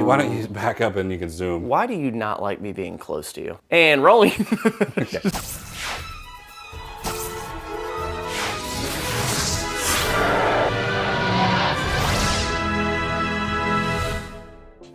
you back up and you can zoom? Why do you not like me being close to you? And rolling. Okay.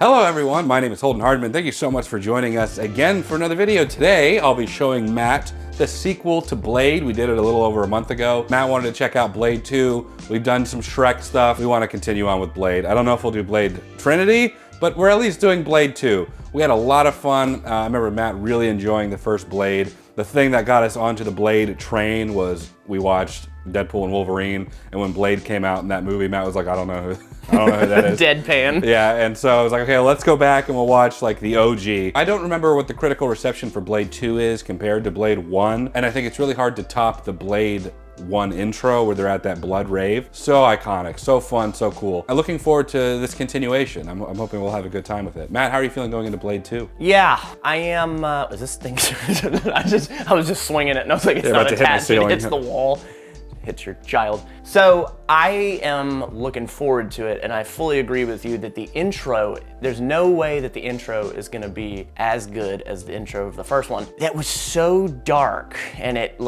Hello everyone, my name is Holden Hardman. Thank you so much for joining us again for another video. Today, I'll be showing Matt the sequel to Blade. We did it a little over a month ago. Matt wanted to check out Blade 2. We've done some Shrek stuff. We want to continue on with Blade. I don't know if we'll do Blade Trinity, but we're at least doing Blade 2. We had a lot of fun. I remember Matt really enjoying the first Blade. The thing that got us onto the Blade train was we watched Deadpool and Wolverine, and when Blade came out in that movie, Matt was like, I don't know who that is. Deadpan. Yeah, and so I was like, okay, let's go back and we'll watch like the OG. I don't remember what the critical reception for Blade 2 is compared to Blade 1, and I think it's really hard to top the Blade 1 intro where they're at that blood rave. So iconic, so fun, so cool. I'm looking forward to this continuation. I'm hoping we'll have a good time with it. Matt, how are you feeling going into Blade 2? Yeah, I am, is this thing, I was just swinging it and I was like, it's not attached, it hits the wall. Hits your child. So I am looking forward to it, and I fully agree with you that the intro, there's no way that the intro is gonna be as good as the intro of the first one. That was so dark, and it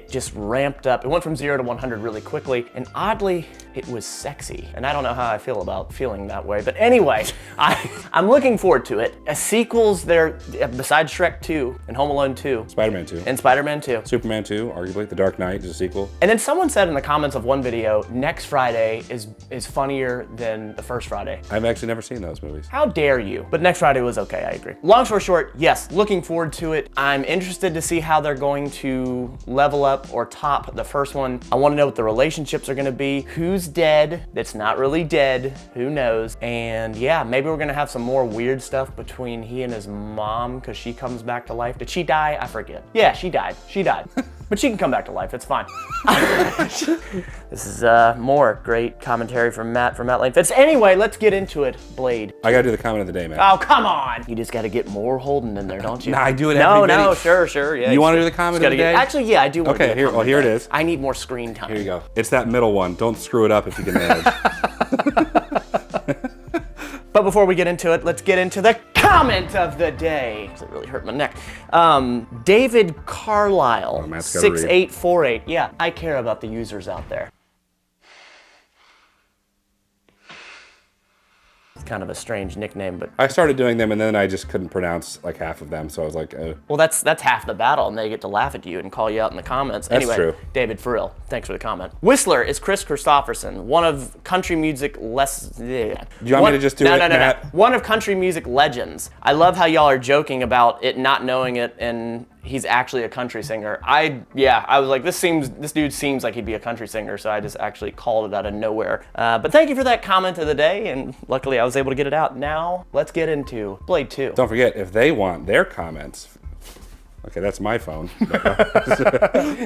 just ramped up. It went from 0 to 100 really quickly, and oddly, it was sexy. And I don't know how I feel about feeling that way, but anyway, I'm looking forward to it. Sequels there, besides Shrek 2 and Home Alone 2. Spider-Man 2. And Spider-Man 2. Superman 2, arguably. The Dark Knight is a sequel. And then someone said in the comments of one video, next Friday is funnier than the first Friday. I've actually never seen those movies. How dare you? But next Friday was okay, I agree. Long story short, yes, looking forward to it. I'm interested to see how they're going to level up or top the first one. I want to know what the relationships are going to be. Who's dead that's not really dead? Who knows? And yeah, maybe we're going to have some more weird stuff between he and his mom because she comes back to life. Did she die? I forget. Yeah, she died. She died. But she can come back to life, it's fine. This is more great commentary from Matt Lane Fitz. Anyway, let's get into it. Blade. I gotta do the comment of the day, Matt. Oh, come on. You just gotta get more Holden in there, don't you? Nah, I do it every video. No, sure, yeah. You wanna do the comment of the day? Actually, yeah, I do want to do the comment. Okay, here it is. I need more screen time. Here you go. It's that middle one. Don't screw it up if you can manage. But before we get into it, let's get into the comment of the day. It really hurt my neck. David Carlisle, 6848. Yeah, I care about the users out there. It's kind of a strange nickname, but I started doing them and then I just couldn't pronounce like half of them, so I was like, oh. Well, that's half the battle, and they get to laugh at you and call you out in the comments. That's anyway, true. David, for real, thanks for the comment. Whistler is Chris Christopherson, one of country music Do you want me to just do it, Matt? One of country music legends. I love how y'all are joking about it not knowing it, and he's actually a country singer. I was like, this dude seems like he'd be a country singer, so I just actually called it out of nowhere. But thank you for that comment of the day, and luckily I was able to get it out. Now, let's get into Blade 2. Don't forget, if they want their comments, okay, that's my phone.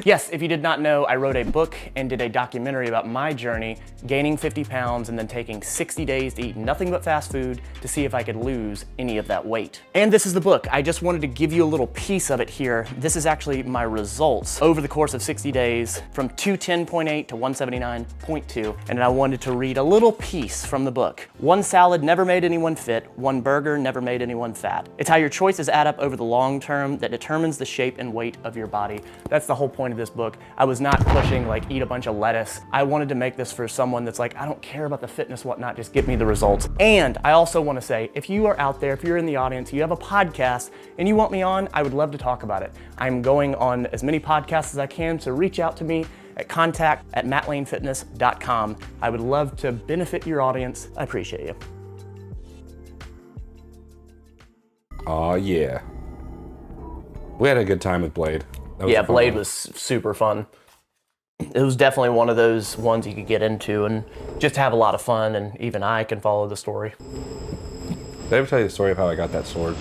Yes, if you did not know, I wrote a book and did a documentary about my journey gaining 50 pounds and then taking 60 days to eat nothing but fast food to see if I could lose any of that weight. And this is the book. I just wanted to give you a little piece of it here. This is actually my results over the course of 60 days from 210.8 to 179.2. And I wanted to read a little piece from the book. One salad never made anyone fit. One burger never made anyone fat. It's how your choices add up over the long term that determines the shape and weight of your body. That's the whole point of this book. I was not pushing like eat a bunch of lettuce. I wanted to make this for someone that's like, I don't care about the fitness, whatnot, just give me the results. And I also want to say, if you are out there, if you're in the audience, you have a podcast and you want me on, I would love to talk about it. I'm going on as many podcasts as I can, so reach out to me at contact@mattlanefitness.com. I would love to benefit your audience. I appreciate you. Oh yeah. We had a good time with Blade. Yeah, Blade was super fun. It was definitely one of those ones you could get into and just have a lot of fun, and even I can follow the story. Did I ever tell you the story of how I got that sword?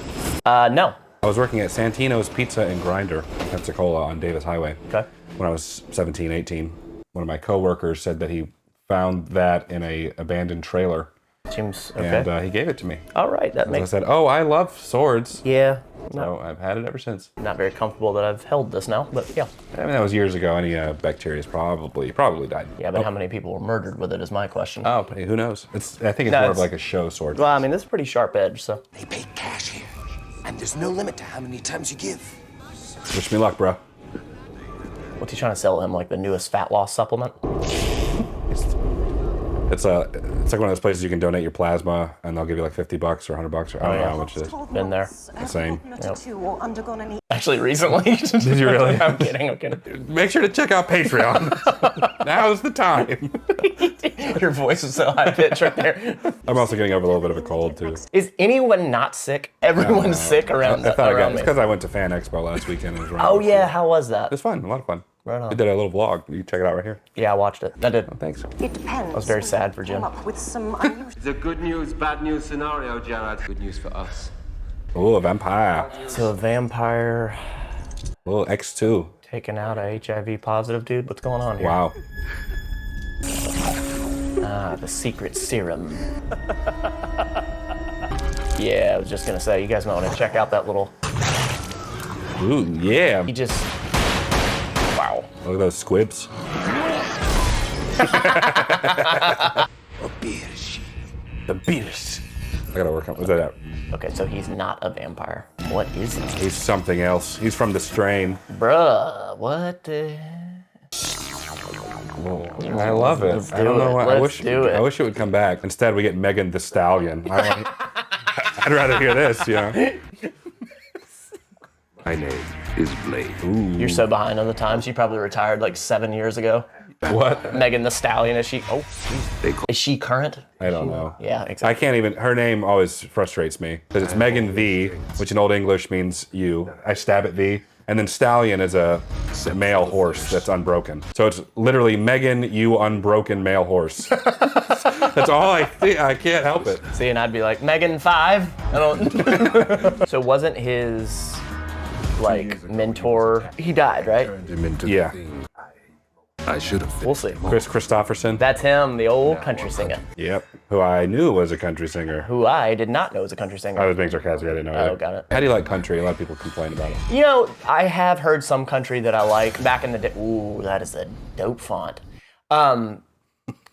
No. I was working at Santino's Pizza and Grinder in Pensacola on Davis Highway. Okay. When I was 17, 18. One of my coworkers said that he found that in a abandoned trailer. Seems okay. And he gave it to me. All right, that makes I said, oh, I love swords. Yeah. So I've had it ever since. Not very comfortable that I've held this now, but yeah. I mean, that was years ago. Any bacteria probably died. Yeah, but how many people were murdered with it is my question. Oh, but who knows? I think it's more of like a show sword. Well, I mean, this is pretty sharp edge, so. They pay cash here, and there's no limit to how many times you give. Wish me luck, bro. What's he trying to sell him, like the newest fat loss supplement? It's like one of those places you can donate your plasma, and they'll give you like $50 or $100 or I don't know how much it is. Been there. The same. Yep. Actually, recently. Did you really? I'm kidding. Make sure to check out Patreon. Now's the time. Your voice is so high pitched right there. I'm also getting over a little bit of a cold too. Is anyone not sick? Everyone's sick around me. It's because I went to Fan Expo last weekend. And Oh yeah, how was that? It was fun, a lot of fun. Right on. We did a little vlog. You can check it out right here. Yeah, I watched it. I did. Oh, thanks. It depends. I was very sad for Jim. It's a good news, bad news scenario, Jared. Good news for us. Oh, a vampire. So a vampire A little X2. taking out a HIV positive dude. What's going on here? Wow. Ah, the secret serum. Yeah, I was just gonna say, you guys might want to check out that little. Ooh, yeah. He just. Wow. Look at those squibs. The beers. I gotta work on. What's that out? Okay, so he's not a vampire. What is he? He's something else. He's from the strain. Bruh, what the? I love it. Let's I don't do know it. why. Let's do it. I wish it would come back. Instead, we get Megan the Stallion. I'd rather hear this, you know. My name is Blade. You're so behind on the times. You probably retired like 7 years ago. What? Megan the Stallion, is she? Oh, is she current? I don't know. Yeah, I exactly. can't even. Her name always frustrates me because it's Megan the, which in Old English means you. I stab at thee. And then stallion is a male horse that's unbroken. So it's literally Megan, you unbroken male horse. That's all I think. I can't help it. See, and I'd be like, Megan 5. I don't. So wasn't his like mentor? He died, right? Yeah. I should have. We'll see. Chris Christopherson. That's him, the old country singer, Yep. Who I knew was a country singer. who I did not know was a country singer. I was being sarcastic. I didn't know. Oh, either. got it. How do you like country? A lot of people complain about it. You know, I have heard some country that I like back in the day. Ooh, that is a dope font.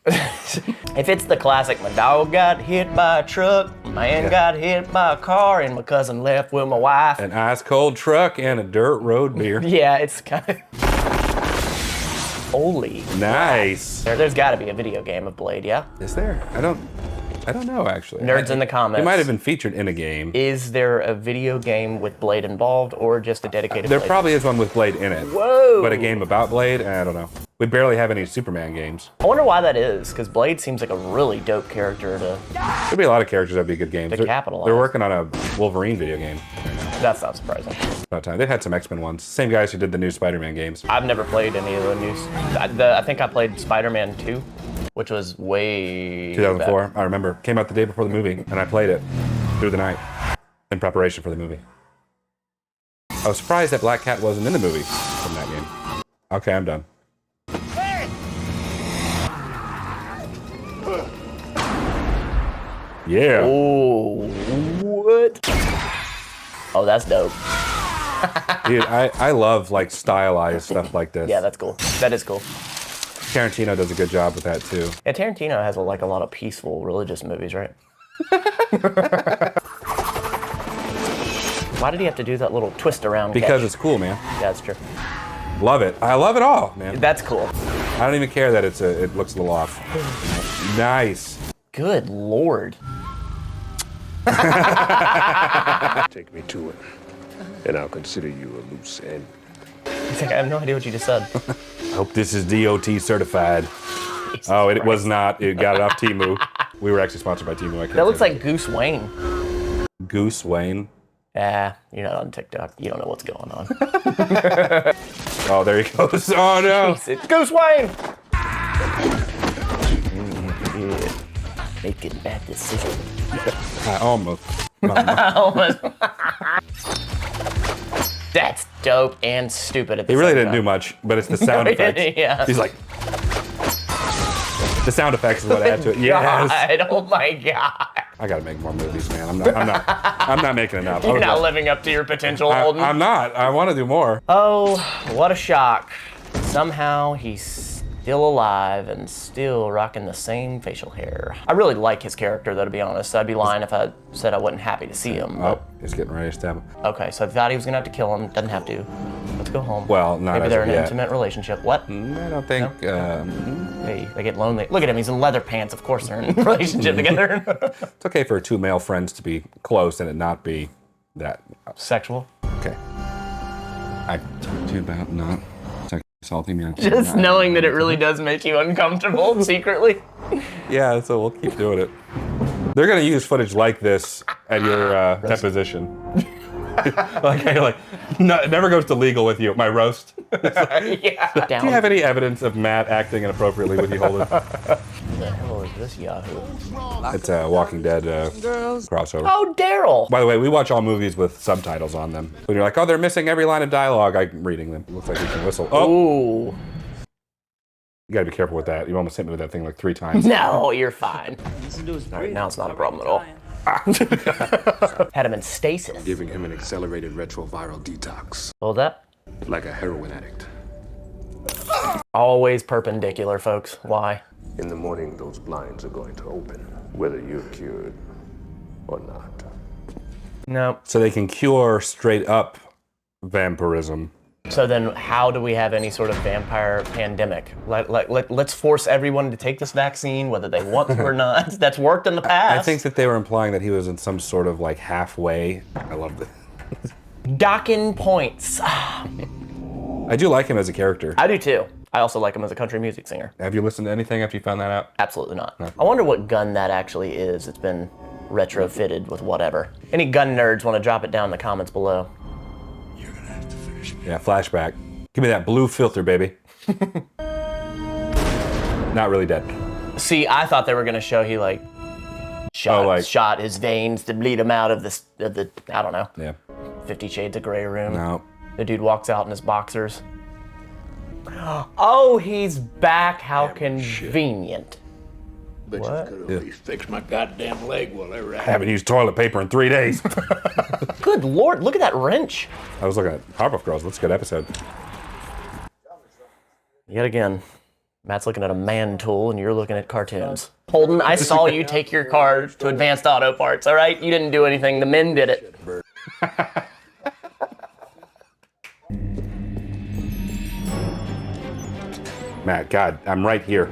If it's the classic, my dog got hit by a truck, man got hit by a car, and my cousin left with my wife. An ice cold truck and a dirt road beer. Yeah, it's kind of. Holy. Nice. There's got to be a video game of Blade, yeah? Is there? I don't know actually. Nerds in the comments. It might have been featured in a game. Is there a video game with Blade involved, or just a dedicated There Blade? probably is one with Blade in it. Whoa! But a game about Blade? I don't know. We barely have any Superman games. I wonder why that is, because Blade seems like a really dope character to. There'd be a lot of characters that'd be good games. To capitalize. They're working on a Wolverine video game. That's not surprising. About time. They've had some X-Men ones. Same guys who did the new Spider-Man games. I've never played any of the news. I think I played Spider-Man 2, which was way 2004. back. I remember. Came out the day before the movie, and I played it through the night in preparation for the movie. I was surprised that Black Cat wasn't in the movie from that game. Okay, I'm done. Yeah. Oh, what? Oh, that's dope. Dude, I love like stylized stuff like this. Yeah, that's cool. That is cool. Tarantino does a good job with that too. Yeah, Tarantino has a lot of peaceful religious movies, right? Why did he have to do that little twist around? Because catch? it's cool, man. Yeah, that's true. Love it. I love it all, man. That's cool. I don't even care that it looks a little off. Nice. Good Lord. Take me to it, and I'll consider you a loose end. He's like, I have no idea what you just said. I hope this is DOT certified. Oh, it was not. It got it off Temu. We were actually sponsored by Temu. That looks like Goose Wayne. Goose Wayne. Ah, you're not on TikTok. You don't know what's going on. Oh, there he goes. Oh no. It's Goose Wayne. Yeah. Making bad decisions. I almost. That's dope and stupid at the He really same didn't time. do much, but it's the sound effects. Yeah. He's like. The sound effects is what I add to it. Yes. God, oh my God. I gotta make more movies, man. I'm not making enough. You're not living up to your potential, Holden. I'm not. I want to do more. Oh, what a shock. Somehow he's still alive and still rocking the same facial hair. I really like his character, though, to be honest. I'd be lying if I said I wasn't happy to see him. Oh, he's getting ready to stab him. Okay, so I thought he was gonna have to kill him. Doesn't have to. Let's go home. Well, not Maybe as they're of in an yet. intimate relationship. What? I don't think. Hey, they get lonely. Look at him, he's in leather pants. Of course they're in a relationship together. It's okay for two male friends to be close and it not be that. Sexual. Okay. I talked to you about not sexually assaulting me. Just knowing that it really does make you uncomfortable secretly. Yeah, so we'll keep doing it. They're gonna use footage like this at your deposition. No, it never goes to legal with you. My roast. Yeah. Do you have any evidence of Matt acting inappropriately with you, Holden? Who the hell is this Yahoo? It's a Walking Dead crossover. Oh, Daryl. By the way, we watch all movies with subtitles on them. When you're like, oh, they're missing every line of dialogue, I'm reading them. It looks like you can whistle. Oh, Ooh. you gotta be careful with that. You almost hit me with that thing like 3 times. No, you're fine. All right, now it's not a problem at all. Had him in stasis. Giving him an accelerated retroviral detox, Hold up. like a heroin addict. Always perpendicular, folks. Why? In the morning, those blinds are going to open, whether you're cured or not. No. So they can cure straight up vampirism. So then how do we have any sort of vampire pandemic? Let's force everyone to take this vaccine, whether they want to or not. That's worked in the past. I think that they were implying that he was in some sort of like halfway. I love this. Docking points. I do like him as a character. I do too. I also like him as a country music singer. Have you listened to anything after you found that out? Absolutely not. I wonder what gun that actually is. It's been retrofitted with whatever. Any gun nerds want to drop it down in the comments below. Yeah, flashback. Give me that blue filter, baby. Not really dead. See, I thought they were gonna show he like shot his veins to bleed him out of the I don't know. Yeah. 50 Shades of Grey room. No. The dude walks out in his boxers. Oh, he's back. How convenient. But What? you could at least fix my goddamn leg while they were I at it. haven't used toilet paper in 3 days. Good Lord, look at that wrench. I was looking at Powerpuff Girls. That's a good episode. Yet again, Matt's looking at a man tool and you're looking at cartoons. Holden, I saw you take your car to Advanced Auto Parts, all right? You didn't do anything. The men did it. Matt, God, I'm right here.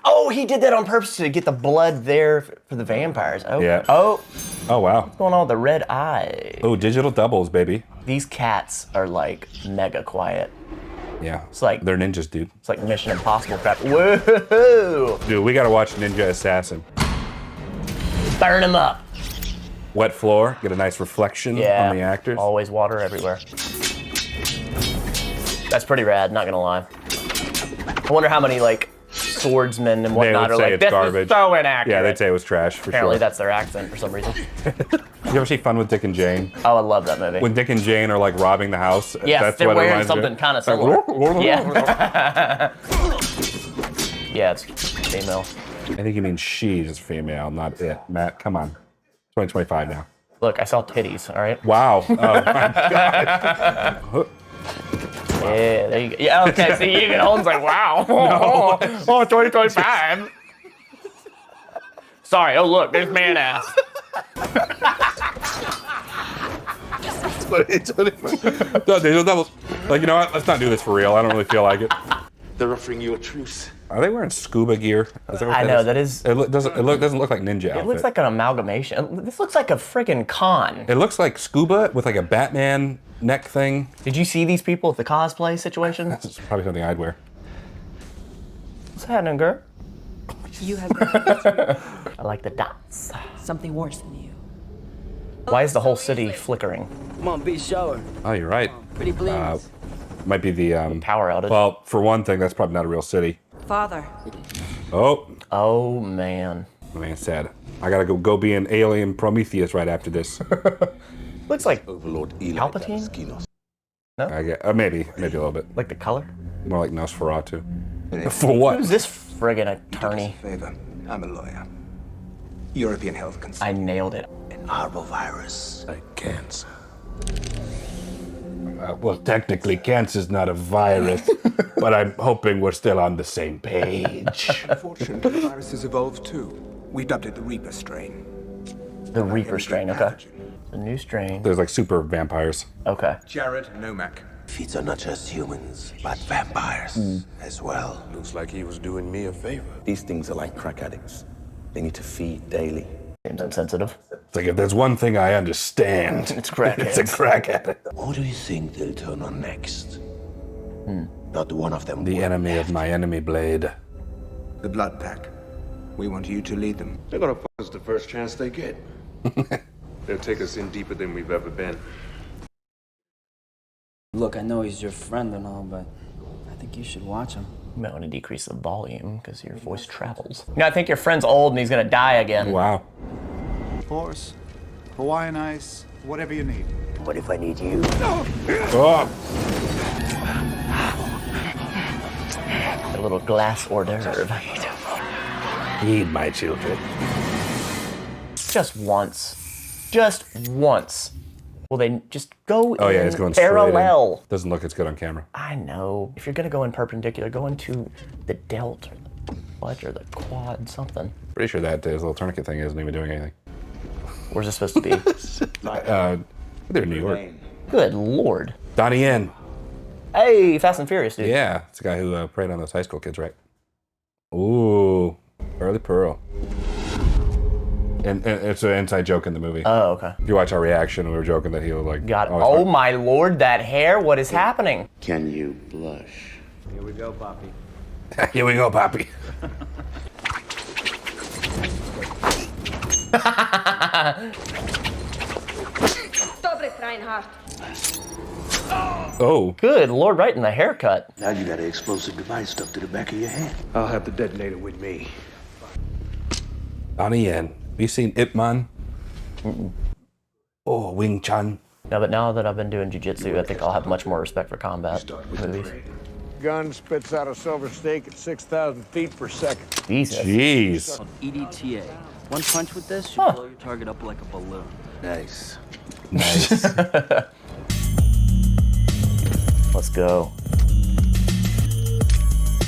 Oh, he did that on purpose to get the blood there for the vampires. Oh, Yeah. Oh, Oh, wow. what's going on with the red eye? Oh, digital doubles, baby. These cats are like mega quiet. Yeah. It's like They're ninjas, dude. It's like Mission Impossible crap. Whoa! Dude, we gotta watch Ninja Assassin. Burn him up. Wet floor, get a nice reflection Yeah. on the actors. Always water everywhere. That's pretty rad, not gonna lie. I wonder how many like swordsmen and They whatnot would are say like, it's this garbage. is so inaccurate. Yeah, they'd say it was trash for Apparently sure. that's their accent for some reason. You ever see Fun with Dick and Jane? Oh, I love that movie. When Dick and Jane are like robbing the house. Yes, that's they're what it wearing reminds me something of. kind of Like, similar. Yeah. Yeah, it's female. I think you mean she's female, not it. Matt, come on. 2025 now. Look, I saw titties, all right? Wow. Oh, my God. Yeah, there you go. Yeah, okay, see, even Holden's like, wow. Oh, 2025. Sorry, oh look, there's man ass. No, digital doubles. Like, you know what? Let's not do this for real. I don't really feel like it. They're offering you a truce. Are they wearing scuba gear? Is that what I know, that is, It doesn't look like ninja outfit. it looks like an amalgamation. This looks like a friggin' con. It looks like scuba with like a Batman neck thing. Did you see these people at the cosplay situation? This is probably something I'd wear. What's happening, girl? You have been I like the dots. something worse than you. Why is the whole city flickering? Come on, be shower. Oh, you're right. Pretty please. Might be the Power outage. Well, for one thing, that's probably not a real city. Father, Oh, Oh, man. man, sad. I gotta go be an alien Prometheus right after this. Looks like Overlord Eli Palpatine? Damaskinos. I get maybe a little bit the color. more like Nosferatu. For what? Who's this friggin' attorney? Favor. I'm a lawyer. European health concern. I nailed it. An arbovirus. Like cancer. Well, technically, cancer's not a virus, but I'm hoping we're still on the same page. Unfortunately, the virus has evolved too. We dubbed it the Reaper strain. The Reaper strain, okay. The new strain. There's like super vampires. Okay. Jared Nomak. Feeds are not just humans, but vampires as well. Looks like he was doing me a favor. These things are like crack addicts. They need to feed daily. Seems insensitive. It's like if there's one thing I understand, It's crackheads. it's a crack addict. Who do you think they'll turn on next? Not one of them. The enemy of my enemy, Blade. The Blood Pack. We want you to lead them. They're gonna fuck us the first chance they get. They'll take us in deeper than we've ever been. Look, I know he's your friend and all, but I think you should watch him. You might want to decrease the volume because your voice travels. You know, I think your friend's old and he's gonna die again. Wow. Horse, Hawaiian ice, whatever you need. What if I need you? Oh, A little glass hors d'oeuvre. feed my children. Just once. Just once. Will they just go Oh yeah, in it's going parallel? straight in. Doesn't look as good on camera. I know. If you're gonna go in perpendicular, go into the delt or the budge or the quad, something. Pretty sure that his little tourniquet thing isn't even doing anything. Where's it supposed to be? They're in New York. Good Lord. Donnie Yen. Hey, Fast and Furious, dude. Yeah, it's the guy who preyed on those high school kids, right? Ooh, Early Pearl. And it's an inside joke in the movie. Oh, okay. If you watch our reaction, we were joking that he was like... God, always oh my Lord, that hair, what is happening? Can you blush? Here we go, Poppy. Here we go, Poppy. Dobre, Reinhardt. Oh. Good Lord, right in the haircut. Now you got an explosive device stuck to the back of your head. I'll have the detonator with me. Donnie Yen. Have you seen Ip Man? Oh, Wing Chun. No, but now that I've been doing jiu-jitsu, I think I'll have much more respect for combat movies. Gun spits out a silver steak at 6,000 feet per second. Jesus. Jeez. EDTA. One punch with this should blow your target up like a balloon. Nice. Nice. Let's go.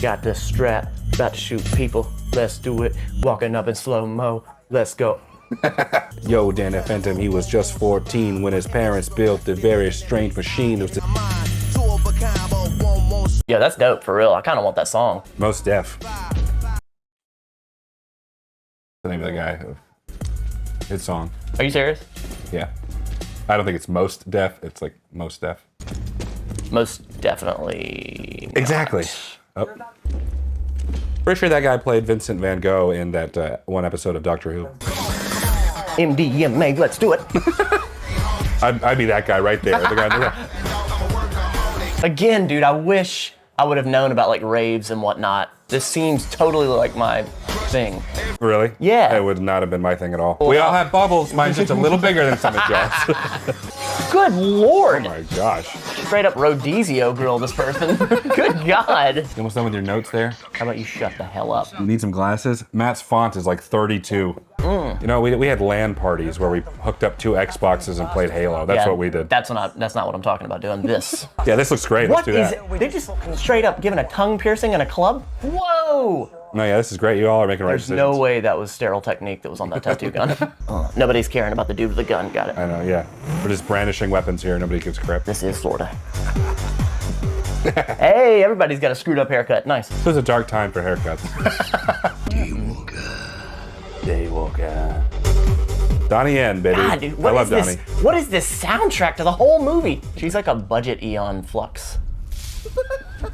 Got this strap, about to shoot people. Let's do it. Walking up in slow-mo. Let's go. Yo, Danny Phantom, he was just 14 when his parents built a very strange machine. It was the Yeah, that's dope, for real. I kind of want that song. Most Def. The name of the guy. His song. Are you serious? Yeah. I don't think it's Most Def. It's like Most Def. Most definitely. Exactly. Oh. Pretty sure that guy played Vincent Van Gogh in that one episode of Doctor Who. MDMA, let's do it. I'd be that guy right there. The guy. Again, dude, I wish I would have known about like raves and whatnot. This seems totally like my thing. Really? Yeah. It would not have been my thing at all. We all have bubbles. Mine's just a little bigger than some of John's. Good Lord. Oh my gosh. Straight up Rodizio grill this person. Good God. You almost done with your notes there? How about you shut the hell up? You need some glasses? Matt's font is like 32. You know, we had LAN parties where we hooked up 2 Xboxes and played Halo. That's what we did. That's not what I'm talking about doing. This. Yeah, this looks great. What Let's do is that. it? They just straight up giving a tongue piercing in a club? Whoa! No, yeah, this is great. You all are making right There's decisions. no way that was sterile technique that was on that tattoo gun. Nobody's caring about the dude with the gun. Got it. I know, yeah. We're just brandishing weapons here. Nobody gives a crap. This is Florida. Hey, everybody's got a screwed up haircut. Nice. This was a dark time for haircuts. Daywalker. Donnie Yen, baby. God, dude, I love Donnie. What is this soundtrack to the whole movie? She's like a budget Eon Flux.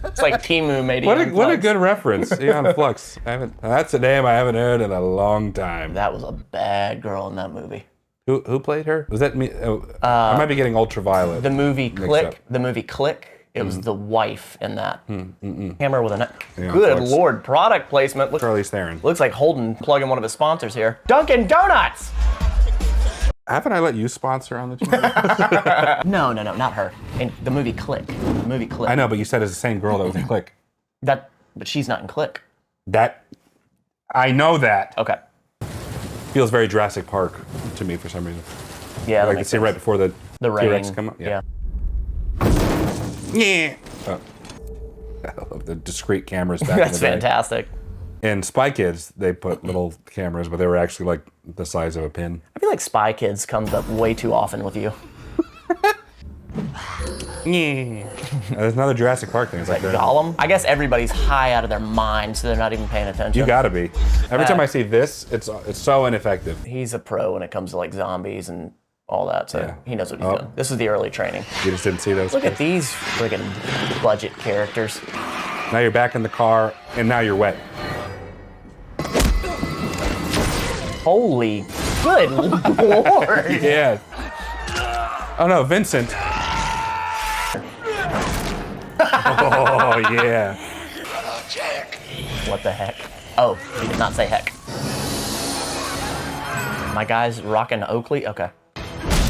It's like Timu made Eon Flux. What a good reference. Eon Flux. That's a name I haven't heard in a long time. That was a bad girl in that movie. Who played her? Was that me? I might be getting Ultraviolet. The movie Click. Click. The movie Click. It was the wife in that. Hammer with a knife. Yeah, Good Flux. Lord, product placement. Charlize Theron. Looks like Holden plugging one of his sponsors here. Dunkin' Donuts! Haven't I let you sponsor on the channel? No, not her. In the movie Click. The movie Click. I know, but you said it's the same girl that was in Click. But she's not in Click. I know that. Okay. feels very Jurassic Park to me for some reason. Yeah, I can see right before the T-Rex rain. come up. Yeah. Yeah. Oh. I love the discrete cameras back in That's the day. fantastic. In Spy Kids, they put little cameras, but they were actually like the size of a pin. I feel like Spy Kids comes up way too often with you. There's another Jurassic Park thing. It's like Gollum? I guess everybody's high out of their mind, so they're not even paying attention. You gotta be. Every time I see this, it's so ineffective. He's a pro when it comes to like zombies and all that, so he knows what he's doing. This is the early training. You just didn't see those. Look at these friggin' budget characters. Now you're back in the car, and now you're wet. Holy good lord! Yeah. Oh no, Vincent. Oh yeah. What the heck? Oh, he did not say heck. My guy's rocking Oakley? Okay.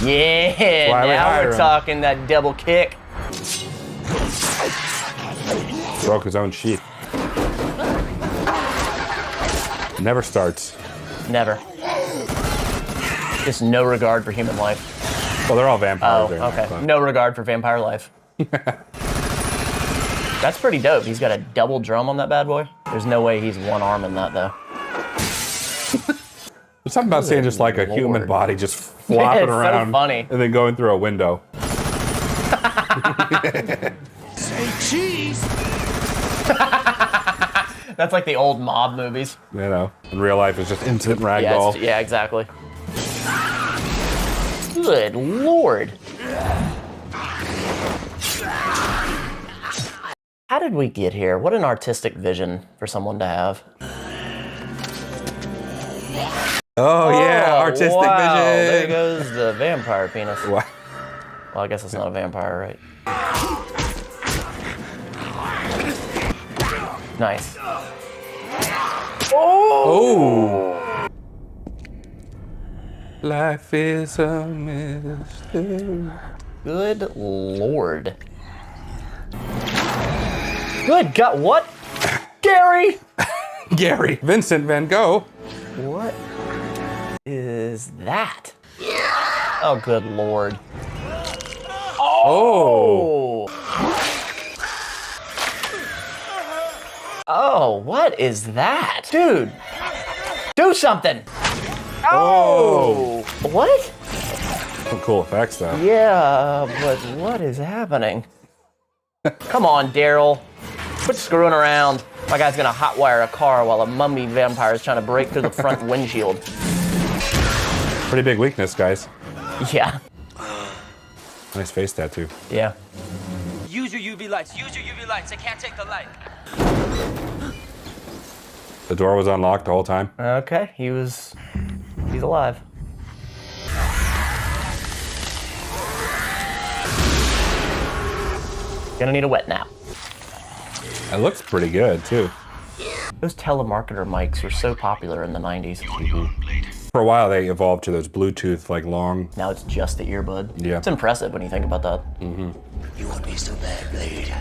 Yeah, Why are we now we're hiring? talking that double kick. Broke his own sheep. Never starts. Never. Just no regard for human life. Well, they're all vampires. Oh, there, okay. so. No regard for vampire life. That's pretty dope. He's got a double drum on that bad boy. There's no way he's one arm in that though. There's something about seeing just like a human body just flopping It's so around funny. and then going through a window. Say cheese! That's like the old mob movies. You know, in real life, it's just instant ragdoll. Yeah, exactly. Good lord. How did we get here? What an artistic vision for someone to have. Oh yeah, artistic wow. There vision. goes the vampire penis. Wow. Well, I guess it's not a vampire, right? Nice. Oh. Life is a mystery. Good lord. Good God, what? Gary! Gary. Vincent Van Gogh. What is that? Oh, good lord. Oh. Oh, what is that? Dude, do something. Oh. What? Some cool effects though. Yeah, but what is happening? Come on, Daryl. Quit screwing around. My guy's gonna hotwire a car while a mummy vampire is trying to break through the front windshield. Pretty big weakness, guys. Yeah. Nice face tattoo. Yeah. Use your UV lights. Use your UV lights. I can't take the light. The door was unlocked the whole time. Okay, he's alive. Gonna need a wet nap. It looks pretty good too. Those telemarketer mics were so popular in the 90s. For a while, they evolved to those Bluetooth, like long. Now it's just the earbud. Yeah. It's impressive when you think about that. You want me so bad, Blade.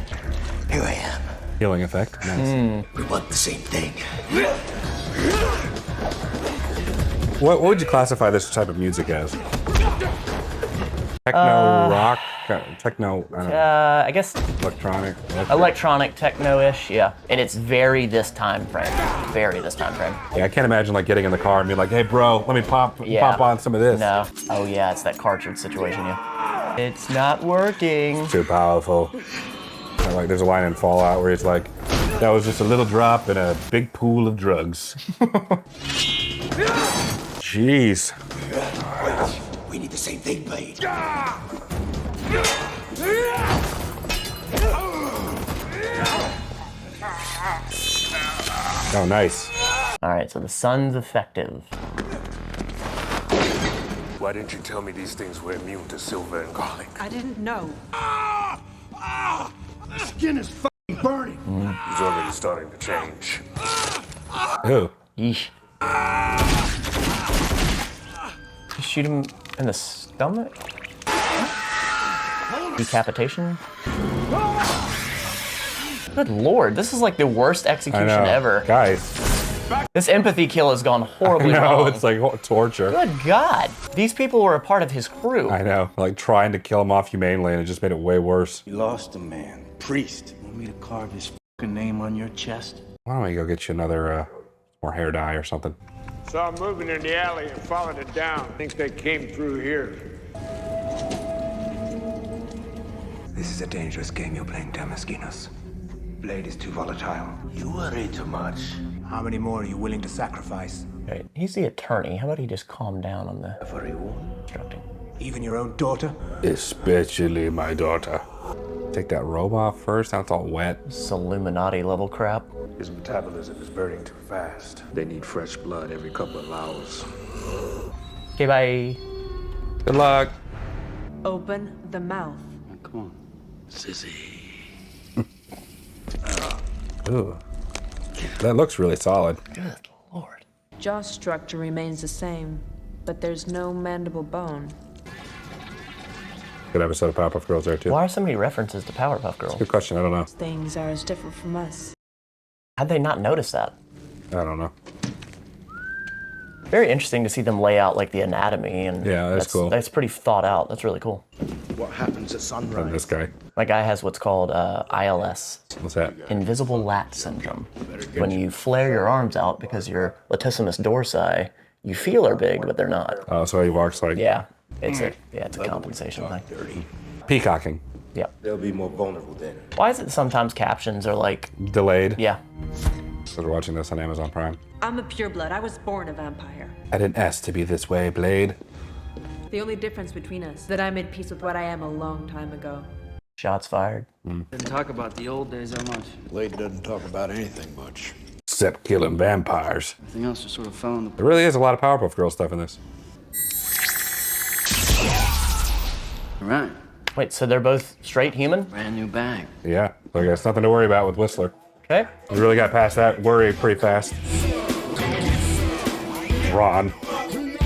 Here I am. Healing effect. Nice. We want the same thing. What would you classify this type of music as? Techno rock? Techno, I don't know, I guess electronic? electronic techno-ish, yeah. And it's very this time frame. Very this time frame. Yeah, I can't imagine like getting in the car and being like, hey bro, let me pop on some of this. No. Oh yeah, it's that cartridge situation, yeah. It's not working. Too powerful. Like there's a line in Fallout where it's like, that was just a little drop in a big pool of drugs. Jeez. We need the same thing, Blade. Oh, nice. All right, so the sun's effective. Why didn't you tell me these things were immune to silver and garlic? I didn't know. My skin is fucking burning. He's already starting to change. Ooh. Yeesh. You shoot him in the stomach? Decapitation? Good lord, this is like the worst execution I know. ever. Guys, This empathy kill has gone horribly No, wrong. it's like torture. Good God. These people were a part of his crew. I know, like trying to kill him off humanely, and it just made it way worse. You lost a man. Priest. Want me to carve his fucking name on your chest? Why don't we go get you another, more hair dye or something? Saw him moving in the alley and followed it down. Think they came through here. This is a dangerous game you're playing, Damaskinos. Blade is too volatile. You worry too much. How many more are you willing to sacrifice? Right. He's the attorney. How about he just calm down on the Everyone. instructing? Even your own daughter? Especially my daughter. Take that robe off first, now it's all wet. This Illuminati level crap. His metabolism is burning too fast. They need fresh blood every couple of hours. Okay, bye. Good luck. Open the mouth. Come on. Sissy. Ooh. That looks really solid. Good Lord. Jaw structure remains the same, but there's no mandible bone. Good episode of Powerpuff Girls there too. Why are so many references to Powerpuff Girls? Good question, I don't know. Things are as different from us. How'd they not notice that? I don't know. Very interesting to see them lay out like the anatomy, and Yeah, that's cool. That's pretty thought out. That's really cool. What happens at sunrise? And this guy. My guy has what's called ILS, What's that? invisible lat syndrome. When you flare your arms out because your latissimus dorsi, you feel are big, but they're not. Oh, so he walks like Yeah, it's a compensation thing. peacocking. Yep. They'll be more vulnerable then. Why is it sometimes captions are like, Delayed. yeah, Because we're watching this on Amazon Prime. I'm a pureblood. I was born a vampire. I didn't ask to be this way, Blade. The only difference between us is that I made peace with what I am a long time ago. shots fired. Didn't talk about the old days that much. Blade doesn't talk about anything much. Except killing vampires. Everything else just sort of fell in the... There really is a lot of Powerpuff Girls stuff in this. All right. Wait, so they're both straight human? Brand new bag. Yeah, so I guess nothing to worry about with Whistler. Okay. We really got past that worry pretty fast. Ron. You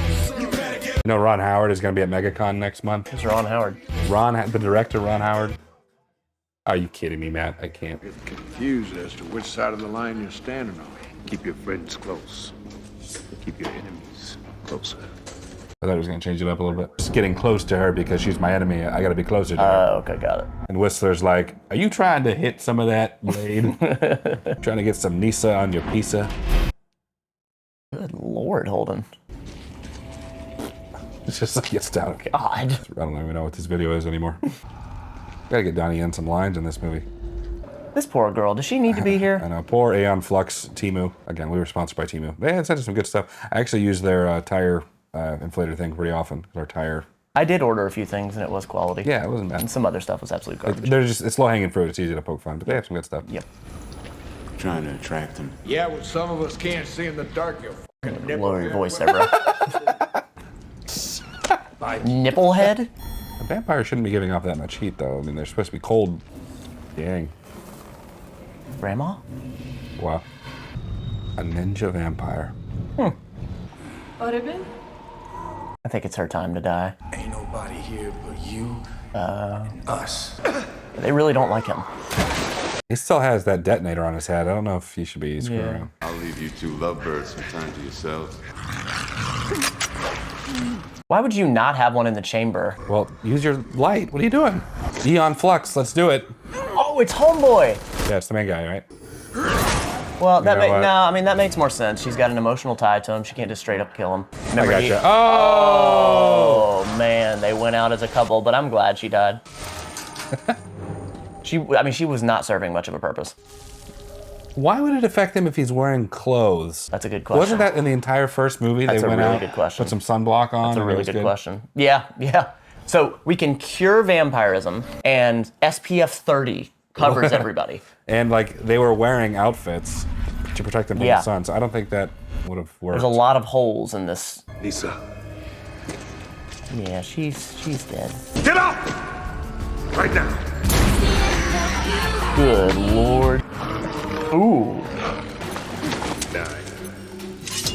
know Ron Howard is going to be at MegaCon next month? Who's Ron Howard? The director, Ron Howard. Are you kidding me, Matt? I can't. Get confused as to which side of the line you're standing on. Keep your friends close. Keep your enemies closer. I thought he was going to change it up a little bit. Just getting close to her because she's my enemy. I got to be closer to her. Okay, got it. And Whistler's like, are you trying to hit some of that, Blade? Trying to get some Nisa on your pizza? Good Lord, Holden. It's just like, it's down. God. I don't even know what this video is anymore. Gotta get Donnie Yen some lines in this movie. This poor girl, does she need to be here? I know, poor Aeon Flux Temu. Again, we were sponsored by Temu. They had sent us some good stuff. I actually use their tire inflator thing pretty often. Our tire. I did order a few things and it was quality. Yeah, it wasn't bad. And some other stuff was absolute garbage. They're just, it's low-hanging fruit. It's easy to poke fun, but they have some good stuff. Yep. Trying to attract them. Yeah, well, some of us can't see in the dark, you fucking nipple. Lower your voice there, bro. Nipplehead? A vampire shouldn't be giving off that much heat, though. I mean, they're supposed to be cold. Dang. Grandma? Wow. A ninja vampire. Oregon? I think it's her time to die. Ain't nobody here but you and us. They really don't like him. He still has that detonator on his head. I don't know if he should be screwing around. I'll leave you two lovebirds some time to yourselves. Why would you not have one in the chamber? Well, use your light. What are you doing? Aeon Flux, let's do it. Oh, it's Homeboy! Yeah, it's the main guy, right? Well, that You know what? no, I mean, that makes more sense. She's got an emotional tie to him. She can't just straight up kill him. Remember I he- gotcha. Oh! Oh, man, they went out as a couple, but I'm glad she died. She was not serving much of a purpose. Why would it affect him if he's wearing clothes? That's a good question. Wasn't that in the entire first movie? That's they a went really out, good question. put some sunblock on. That's a and it really was good question. Yeah. So we can cure vampirism, and SPF 30 covers everybody. And like they were wearing outfits to protect them from Yeah. the sun, so I don't think that would have worked. There's a lot of holes in this. Lisa. Yeah, she's dead. Get up! Right now. Good Lord. Ooh.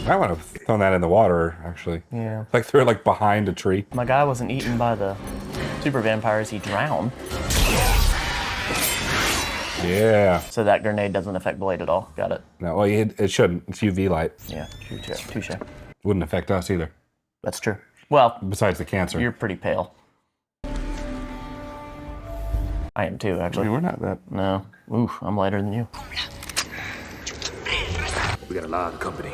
I would have thrown that in the water, actually. Yeah. Like threw it like behind a tree. My guy wasn't eaten by the super vampires, he drowned. Yeah. So that grenade doesn't affect Blade at all. Got it. No, well, it shouldn't. It's UV light. Yeah, touche. Wouldn't affect us either. That's true. Well, besides the cancer. You're pretty pale. I am too, actually. I mean, we're not that. No. Oof, I'm lighter than you. We got a lot of company.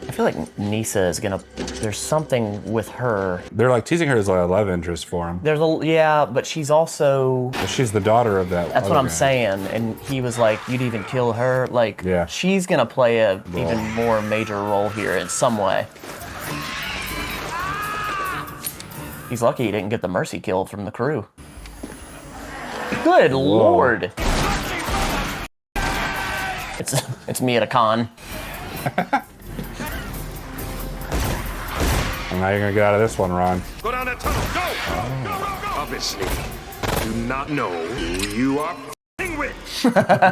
I feel like Nisa is gonna. There's something with her. They're like teasing her as like a love interest for him. There's a yeah, but she's also. Well, she's the daughter of that. That's what I'm guy. saying, and he was like, "You'd even kill her." Like, yeah. She's gonna play a even more major role here in some way. He's lucky he didn't get the mercy kill from the crew. Good Lord! It's me at a con. And now you're gonna get out of this one, Ron. Go down that tunnel. Go! Obviously, do not know who you are f***ing with.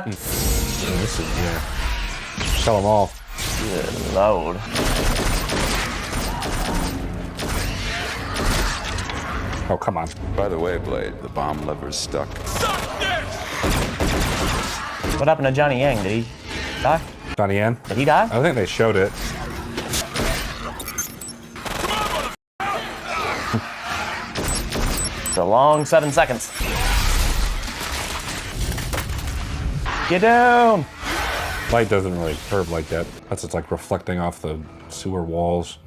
This is, yeah. Tell them all. Good Lord. Oh, come on. By the way, Blade, the bomb lever's stuck. What happened to Johnny Yang? Did he die? Donnie Yen? Did he die? I think they showed it. It's a long 7 seconds. Get down! Light doesn't really curve like that. That's it's like reflecting off the sewer walls.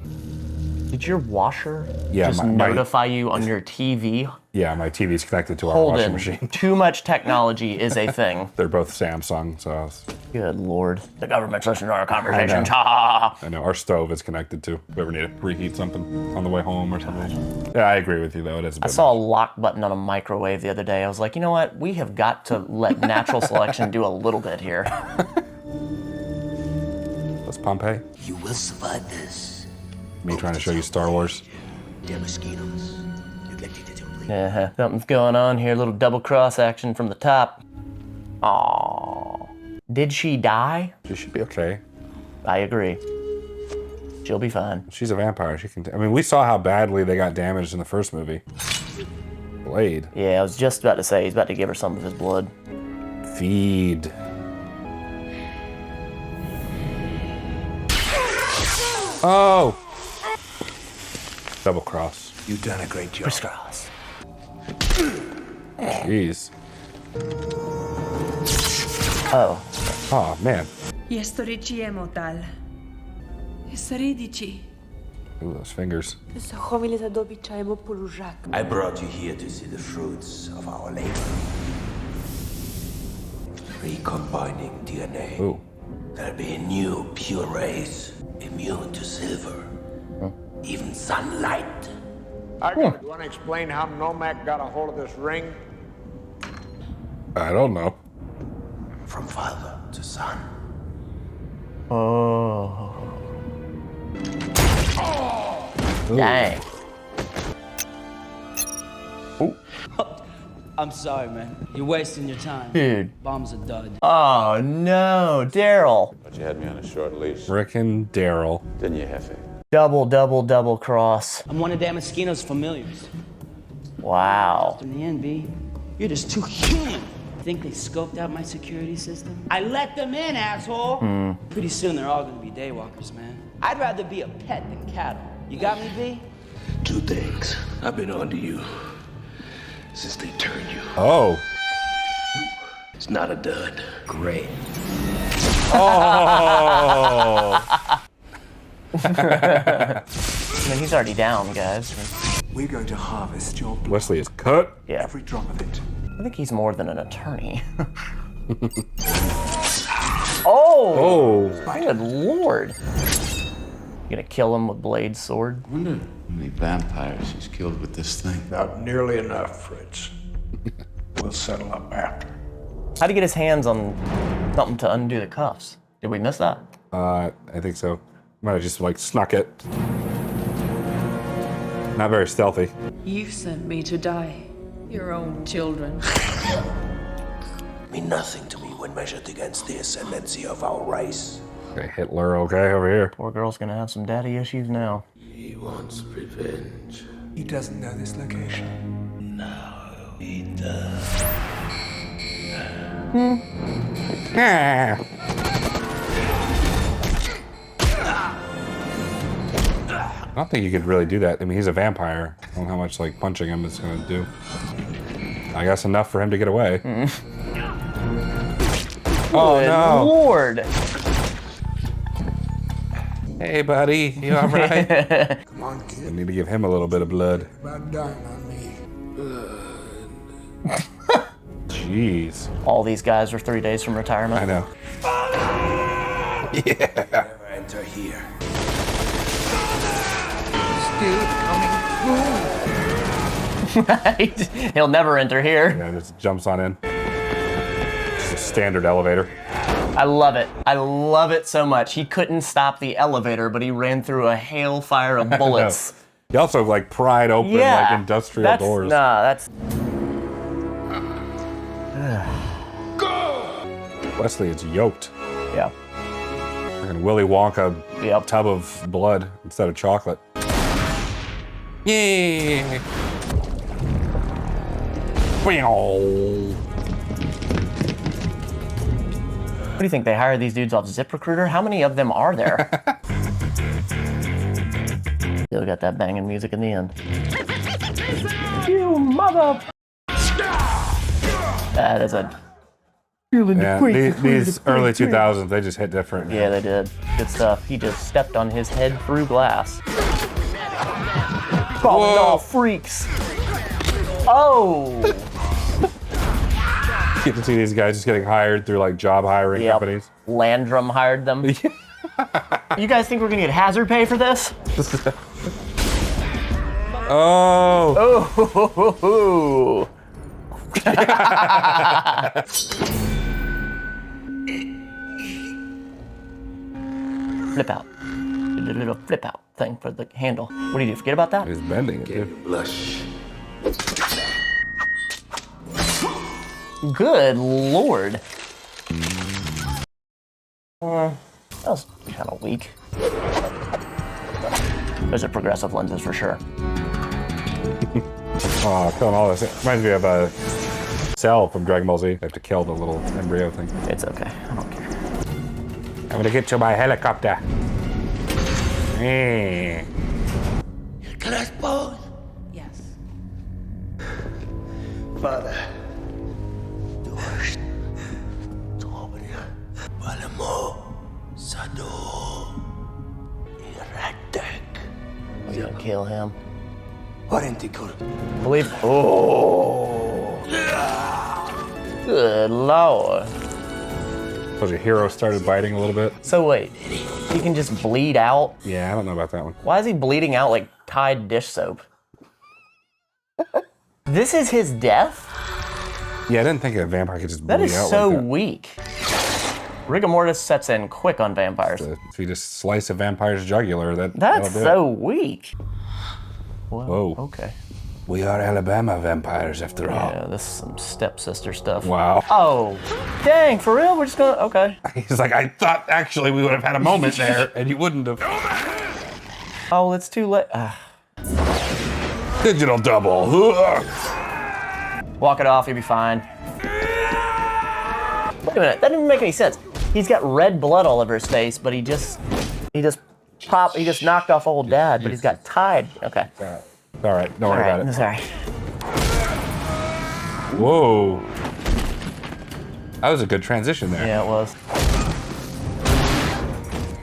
Did your washer just notify you on your TV? Yeah, my TV's connected to our Holden, washing machine. Too much technology is a thing. They're both Samsung, so. Good Lord. The government's listening to our conversations. I know. Our stove is connected to. If we ever need to reheat something on the way home or something. Yeah, I agree with you though. It is a bit I saw a lock button on a microwave the other day. I was like, you know what? We have got to let natural selection do a little bit here. That's Pompeii. You will survive this. Me trying to show you Star Wars. Yeah, something's going on here. A little double cross action from the top. Aww. Did she die? She should be okay. I agree. She'll be fine. She's a vampire. She can. I mean, we saw how badly they got damaged in the first movie. Blade. Yeah, I was just about to say he's about to give her some of his blood. Feed. Oh! Double cross. You've done a great job. Crisscross. Jeez. Oh. Oh, man. Ooh, those fingers. I brought you here to see the fruits of our labor. Recombining DNA. Ooh. There'll be a new pure race, immune to silver, even sunlight. You want to explain how Nomak got a hold of this ring? I don't know. From father to son. Oh. Dang. Oh. I'm sorry, man. You're wasting your time. Dude. Bomb's a dud. Oh no, Daryl. But you had me on a short leash. Rick and Daryl. Didn't you, Hefe? Double cross. I'm one of Damaskino's familiars. Wow. In the end, B, you're just too human. Think they scoped out my security system? I let them in, asshole. Pretty soon they're all gonna be daywalkers, man. I'd rather be a pet than cattle. You got me, B? Two things. I've been on to you since they turned you. Oh. It's not a dud. Great. Oh. I mean, he's already down, guys. We're going to harvest your blood. Wesley is cut. Yeah. Every drop of it. I think he's more than an attorney. Oh! Good Lord. You gonna kill him with Blade's sword? I wonder how many vampires he's killed with this thing. Not nearly enough, Fritz. We'll settle up after. How'd he get his hands on something to undo the cuffs? Did we miss that? I think so. Might have just like snuck it. Not very stealthy. You've sent me to die. Your own children. Mean nothing to me when measured against the ascendancy of our race. Okay, Hitler, okay, over here. Poor girl's gonna have some daddy issues now. He wants revenge. He doesn't know this location. Now he does. I don't think you could really do that. I mean, he's a vampire. I don't know how much like punching him is gonna do. I guess enough for him to get away. Oh no! Lord! Hey, buddy, you all right? Come on, kid. I need to give him a little bit of blood. About dying on me. Jeez. All these guys are 3 days from retirement. I know. Yeah. Never enter here. Right? He'll never enter here. Yeah, just jumps on in. It's a standard elevator. I love it. I love it so much. He couldn't stop the elevator, but he ran through a hailfire of bullets. He also like pried open like industrial doors. Nah, that's. Wesley is yoked. Yeah. Freaking Willy Wonka tub of blood instead of chocolate. Yeah. What do you think? They hired these dudes off ZipRecruiter? How many of them are there? Still got that banging music in the end. You mother! That is a. Yeah, these early 2000s, they just hit different. Yeah, they did. Good stuff. He just stepped on his head through glass. Calling all freaks. Oh! You get to see these guys just getting hired through like job hiring companies. Landrum hired them. You guys think we're gonna get hazard pay for this? Oh! Oh! Flip out. A little flip out thing for the handle. What do you do? Forget about that? He's bending it, dude. Blush. Good lord. That was kind of weak. Those are progressive lenses for sure. Oh, killing all this. It reminds me of a Cell from Dragon Ball Z. They have to kill the little embryo thing. It's okay. I don't care. I'm gonna get you my helicopter. Eh. Crespo? Yes. Father. Doors. Open. Balamo. Sado. Erectek. We're gonna kill him. Warentikur. Believe. Oh. Good lord. So your hero started biting a little bit. So wait, he can just bleed out? Yeah, I don't know about that one. Why is he bleeding out like Tide dish soap? This is his death? Yeah, I didn't think a vampire could just bleed out That is like so that. weak. Rigor mortis sets in quick on vampires. If you just slice a vampire's jugular, That's that'll do so it. weak. Whoa. Okay. We are Alabama vampires after all. Yeah, this is some stepsister stuff. Wow. Oh, dang, for real? We're just gonna, okay. He's like, I thought actually we would have had a moment there, and you wouldn't have. Oh, it's too late. Digital double. Walk it off, you'll be fine. Wait a minute, that didn't make any sense. He's got red blood all over his face, but he just knocked off old dad, but he's got Tide. Okay. All right, don't worry about it. That's all right. Whoa. That was a good transition there. Yeah, it was.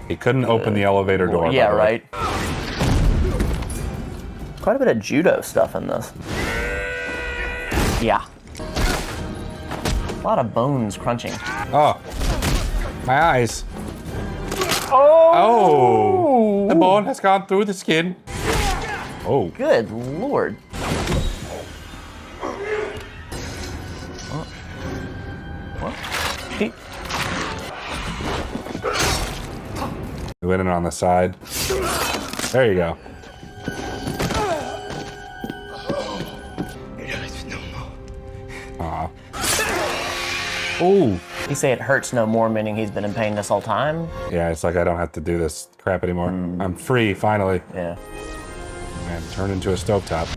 He couldn't open the elevator door. Yeah, right. Quite a bit of judo stuff in this. Yeah. A lot of bones crunching. Oh, my eyes. Oh! The bone has gone through the skin. Oh. Good lord. What? We went in on the side. There you go. Aw. Ooh. You say it hurts no more, meaning he's been in pain this whole time? Yeah, it's like I don't have to do this crap anymore. I'm free, finally. Yeah. Man, turn into a stovetop.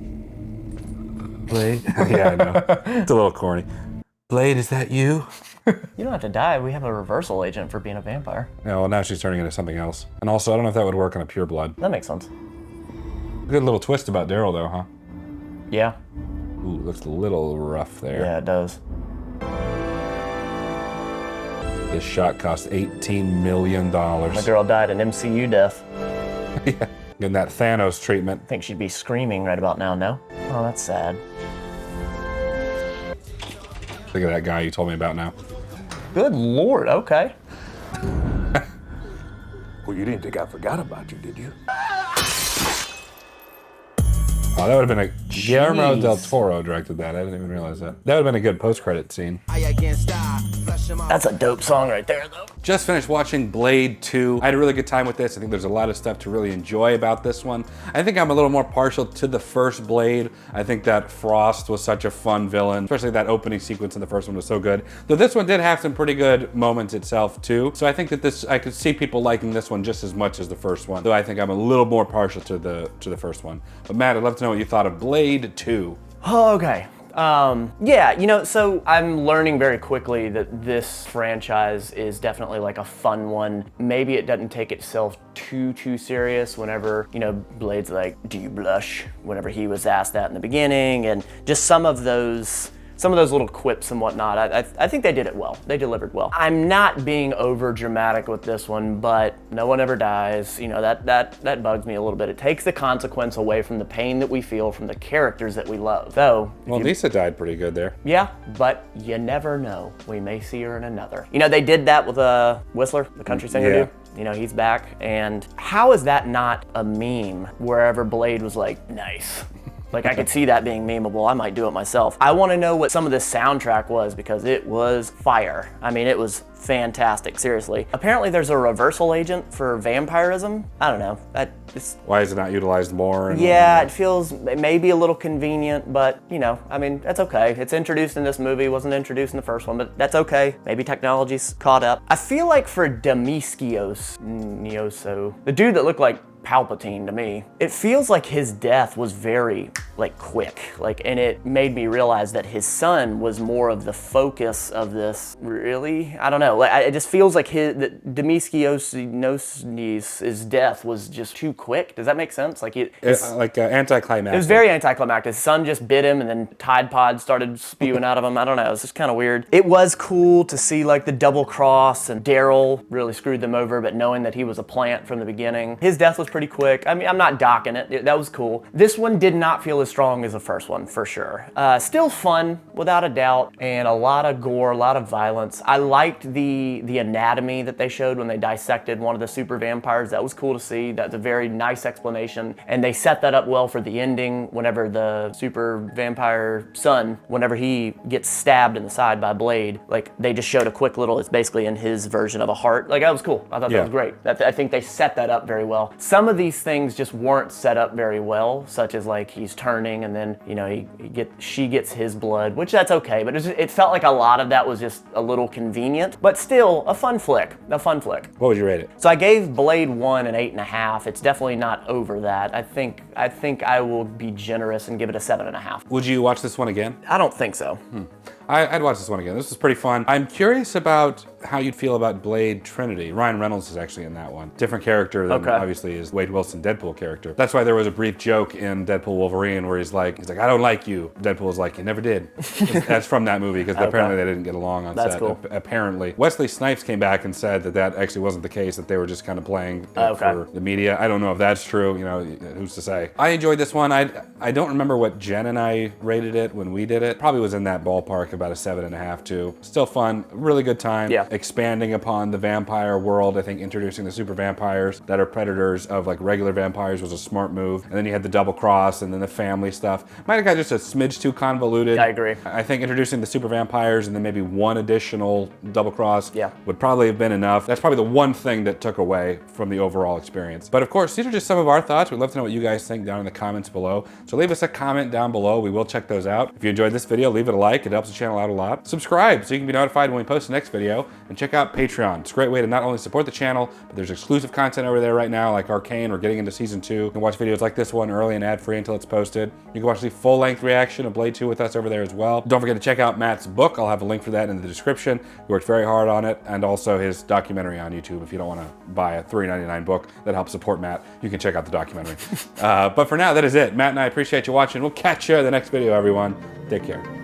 Blade? Yeah, I know. It's a little corny. Blade, is that you? You don't have to die. We have a reversal agent for being a vampire. Yeah, well, now she's turning into something else. And also, I don't know if that would work on a pure blood. That makes sense. Good little twist about Daryl, though, huh? Yeah. Ooh, looks a little rough there. Yeah, it does. This shot cost $18 million. The girl died an MCU death. Yeah, getting that Thanos treatment. I think she'd be screaming right about now, no? Oh, that's sad. Look at that guy you told me about now. Good Lord, okay. Well, you didn't think I forgot about you, did you? Oh, that would have been a... Guillermo del Toro directed that. I didn't even realize that. That would have been a good post-credit scene. That's a dope song right there, though. Just finished watching Blade 2. I had a really good time with this. I think there's a lot of stuff to really enjoy about this one. I think I'm a little more partial to the first Blade. I think that Frost was such a fun villain, especially that opening sequence in the first one was so good. Though this one did have some pretty good moments itself too. So I think that I could see people liking this one just as much as the first one. Though I think I'm a little more partial to the first one. But Matt, I'd love to know what you thought of Blade 2. Oh, okay. Yeah, you know, so I'm learning very quickly that this franchise is definitely like a fun one. Maybe it doesn't take itself too serious whenever, you know, Blade's like, do you blush? Whenever he was asked that in the beginning, and just some of those little quips and whatnot. I think they did it well. They delivered well. I'm not being over dramatic with this one, but no one ever dies. You know, that bugs me a little bit. It takes the consequence away from the pain that we feel from the characters that we love. So, well, Lisa died pretty good there. Yeah, but you never know. We may see her in another. You know, they did that with Whistler, the country singer dude. You know, he's back. And how is that not a meme wherever Blade was like, nice? Like, I could see that being memeable. I might do it myself. I want to know what some of this soundtrack was, because it was fire. I mean, it was fantastic, seriously. Apparently there's a reversal agent for vampirism. I don't know. Why is it not utilized more? Yeah, it feels maybe a little convenient, but you know, I mean, that's okay. It's introduced in this movie, wasn't introduced in the first one, but that's okay. Maybe technology's caught up. I feel like for Demiskios, the dude that looked like Palpatine to me, it feels like his death was very like quick, and it made me realize that his son was more of the focus of this. Really, I don't know. Like, it just feels like Demiskios' death was just too quick. Does that make sense? Like anticlimactic. It was very anticlimactic. His son just bit him, and then Tide Pod started spewing out of him. I don't know. It was just kind of weird. It was cool to see like the double cross, and Daryl really screwed them over, but knowing that he was a plant from the beginning, his death was pretty quick. I mean, I'm not docking it. That was cool. This one did not feel as strong as the first one, for sure. Still fun, without a doubt, and a lot of gore, a lot of violence. I liked the anatomy that they showed when they dissected one of the super vampires. That was cool to see. That's a very nice explanation, and they set that up well for the ending whenever the super vampire son, whenever he gets stabbed in the side by Blade, like they just showed a quick little, it's basically in his version of a heart. Like, that was cool. I thought that was great. I think they set that up very well. Some of these things just weren't set up very well, such as like he's turning and then, you know, she gets his blood, which that's okay, but it felt like a lot of that was just a little convenient, but still a fun flick. What would you rate it? So I gave Blade 1 an 8.5. It's definitely not over that. I think I will be generous and give it a 7.5. Would you watch this one again? I don't think so. I'd watch this one again. This was pretty fun. I'm curious about how you'd feel about Blade Trinity. Ryan Reynolds is actually in that one. Different character than obviously is Wade Wilson, Deadpool character. That's why there was a brief joke in Deadpool Wolverine where he's like, I don't like you. Deadpool was like, you never did. That's from that movie, because apparently they didn't get along on set. Cool. Apparently. Wesley Snipes came back and said that actually wasn't the case, that they were just kind of playing for the media. I don't know if that's true, you know, who's to say. I enjoyed this one. I don't remember what Jen and I rated it when we did it. Probably was in that ballpark, about a 7.5 too. Still fun, really good time. Yeah. Expanding upon the vampire world. I think introducing the super vampires that are predators of like regular vampires was a smart move. And then you had the double cross and then the family stuff. Might have got just a smidge too convoluted. I agree. I think introducing the super vampires and then maybe one additional double cross would probably have been enough. That's probably the one thing that took away from the overall experience. But of course, these are just some of our thoughts. We'd love to know what you guys think. think down in the comments below. So leave us a comment down below. We will check those out. If you enjoyed this video, leave it a like. It helps the channel out a lot. Subscribe so you can be notified when we post the next video. And check out Patreon. It's a great way to not only support the channel, but there's exclusive content over there right now, like Arcane. We're getting into season 2. You can watch videos like this one early and ad-free until it's posted. You can watch the full-length reaction of Blade 2 with us over there as well. Don't forget to check out Matt's book. I'll have a link for that in the description. He worked very hard on it, and also his documentary on YouTube. If you don't want to buy a $3.99 book that helps support Matt, you can check out the documentary. But for now, that is it. Matt and I appreciate you watching. We'll catch you in the next video, everyone. Take care.